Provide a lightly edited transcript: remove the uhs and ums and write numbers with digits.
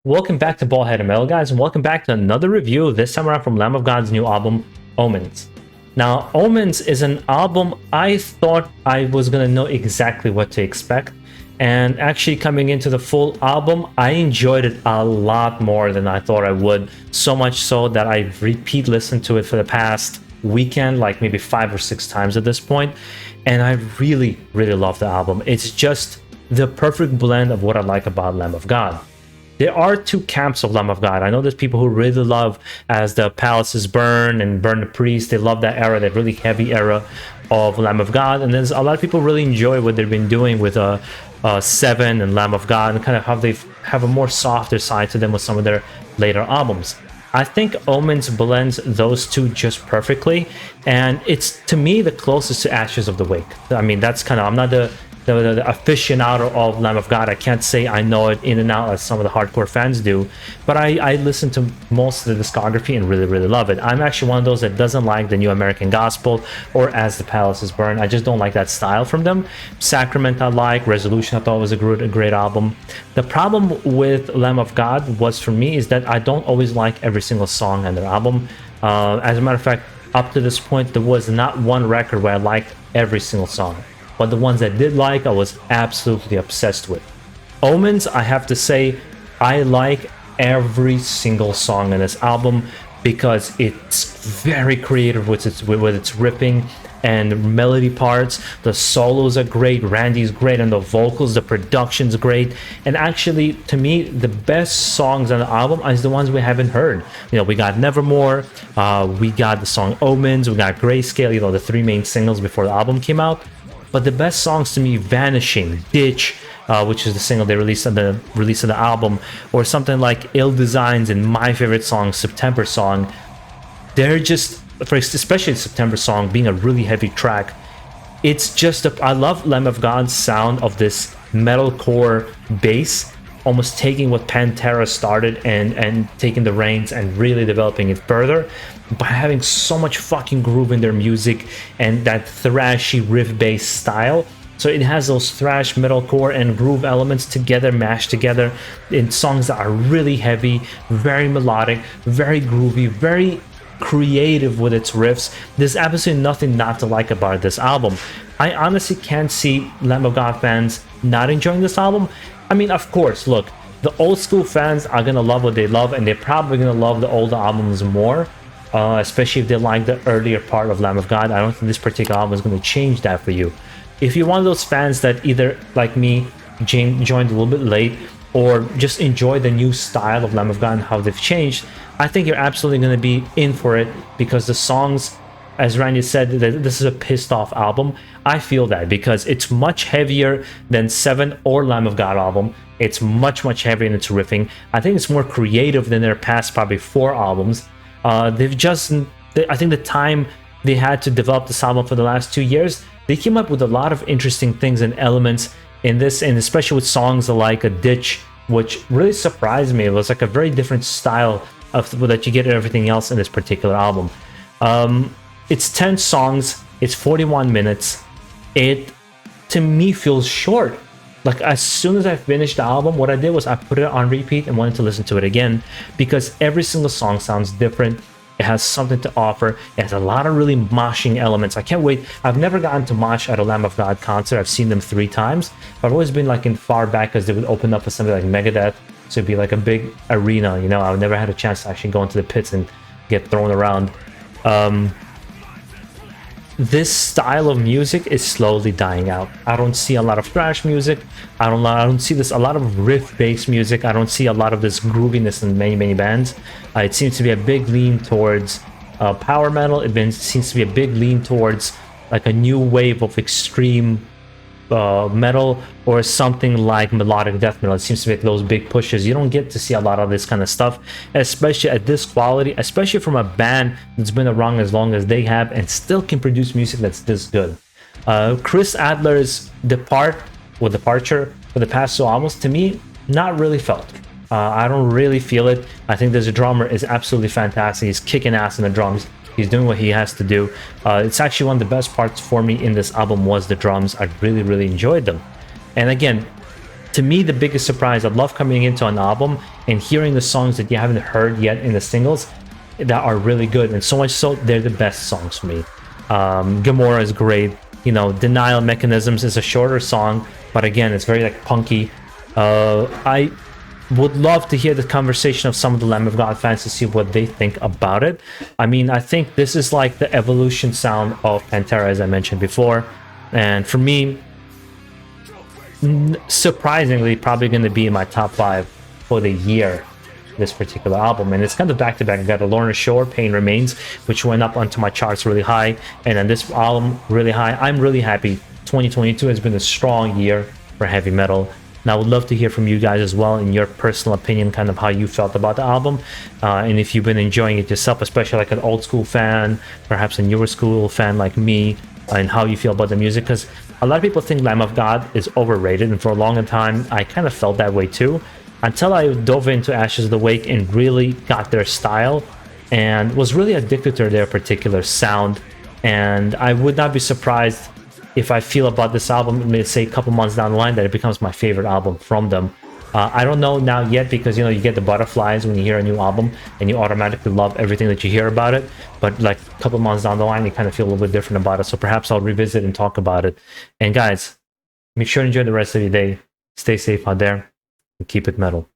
Welcome back to BaldHeaded Metal, guys, and welcome back to another review, this time around from Lamb of God's new album, Omens. Now, Omens is an album I thought I was going to know exactly what to expect, and actually coming into the full album, I enjoyed it a lot more than I thought I would, so much so that I repeat listened to it for the past weekend, like maybe 5 or 6 times at this point, and I really love the album. It's just the perfect blend of what I like about Lamb of God. There are two camps of Lamb of God. I know there's people who really love As the Palaces Burn and Burn the Priest. They love that era, that really heavy era of Lamb of God. And there's a lot of people really enjoy what they've been doing with Seven and Lamb of God, and kind of how they have a more softer side to them with some of their later albums. I think Omens blends those two just perfectly, and it's, to me, the closest to Ashes of the Wake. I mean, that's kind of, I'm not the aficionado of Lamb of God. I can't say I know it in and out as some of the hardcore fans do, but I listen to most of the discography and really love it. I'm actually one of those that doesn't like the New American Gospel or As the Palaces Burn. I just don't like that style from them. Sacrament I like, Resolution I thought was a great album. The problem with Lamb of God was, for me, is that I don't always like every single song on their album. As a matter of fact, up to this point, there was not one record where I liked every single song. But the ones I did like, I was absolutely obsessed with. Omens, I have to say, I like every single song in this album because it's very creative with its ripping and melody parts. The solos are great, Randy's great, and the vocals, the production's great. And actually, to me, the best songs on the album is the ones we haven't heard. You know, we got Nevermore, we got the song Omens, we got Grayscale, you know, the 3 main singles before the album came out. But the best songs to me, Vanishing, Ditch, which is the single they released on the release of the album, or something like Ill Designs, and my favorite song, September Song, they're just, especially the September Song being a really heavy track, it's just, I love Lamb of God's sound of this metalcore bass, almost taking what Pantera started and taking the reins and really developing it further by having so much fucking groove in their music and that thrashy riff-based style. So it has those thrash, metalcore, and groove elements together, mashed together in songs that are really heavy, very melodic, very groovy, very creative with its riffs. There's absolutely nothing not to like about this album. I honestly can't see Lamb of God fans not enjoying this album. I mean, of course, look, the old school fans are gonna love what they love, and they're probably gonna love the older albums more, especially if they like the earlier part of Lamb of God. I don't think this particular album is gonna change that for you. If you're one of those fans that either, like me, joined a little bit late, or just enjoy the new style of Lamb of God and how they've changed, I think you're absolutely gonna be in for it, because the songs, as Randy said, this is a pissed off album. I feel that because it's much heavier than Seven or Lamb of God album. It's much heavier in its riffing. I think it's more creative than their past probably 4 albums. I think the time they had to develop this album for the last 2 years, they came up with a lot of interesting things and elements in this, and especially with songs like A Ditch, which really surprised me. It was like a very different style of that you get everything else in this particular album. It's 10 songs, it's 41 minutes. It, to me, feels short. Like, as soon as I finished the album, what I did was I put it on repeat and wanted to listen to it again, because every single song sounds different. It has something to offer. It has a lot of really moshing elements. I can't wait. I've never gotten to mosh at a Lamb of God concert. I've seen them 3 times. But I've always been like in far back, because they would open up for something like Megadeth. So it'd be like a big arena, you know. I've never had a chance to actually go into the pits and get thrown around. This style of music is slowly dying out. I don't see a lot of thrash music. I don't see a lot of riff-based music. I don't see a lot of this grooviness in many bands. It seems to be a big lean towards power metal. Seems to be a big lean towards like a new wave of extreme metal, or something like melodic death metal. It seems to make those big pushes. You don't get to see a lot of this kind of stuff, especially at this quality, especially from a band that's been around as long as they have and still can produce music that's this good. Chris Adler's departure for the past 2 albums, to me, not really felt. I don't really feel it. I think this drummer is absolutely fantastic. He's kicking ass in the drums. He's doing what he has to do. It's actually one of the best parts for me in this album was the drums. I really enjoyed them. And again, to me, the biggest surprise, I love coming into an album and hearing the songs that you haven't heard yet in the singles that are really good, and so much so they're the best songs for me. Gamora is great. You know, Denial Mechanisms is a shorter song, but again, it's very like punky. I would love to hear the conversation of some of the Lamb of God fans to see what they think about it. I mean, I think this is like the evolution sound of Pantera, as I mentioned before, and for me, surprisingly, probably going to be in my top 5 for the year, this particular album. And it's kind of back-to-back. I got a Lorna Shore, Pain Remains, which went up onto my charts really high, and then this album really high. I'm really happy. 2022 has been a strong year for heavy metal, and I would love to hear from you guys as well in your personal opinion, kind of how you felt about the album, and if you've been enjoying it yourself, especially like an old school fan, perhaps a newer school fan like me, and how you feel about the music, because a lot of people think Lamb of God is overrated, and for a long time I kind of felt that way too, until I dove into Ashes of the Wake and really got their style and was really addicted to their particular sound. And I would not be surprised if I feel about this album, let's say a couple months down the line, that it becomes my favorite album from them. I don't know now yet, because you know, you get the butterflies when you hear a new album and you automatically love everything that you hear about it, but like a couple months down the line you kind of feel a little bit different about it, so perhaps I'll revisit and talk about it. And guys, make sure to enjoy the rest of your day, stay safe out there, and keep it metal.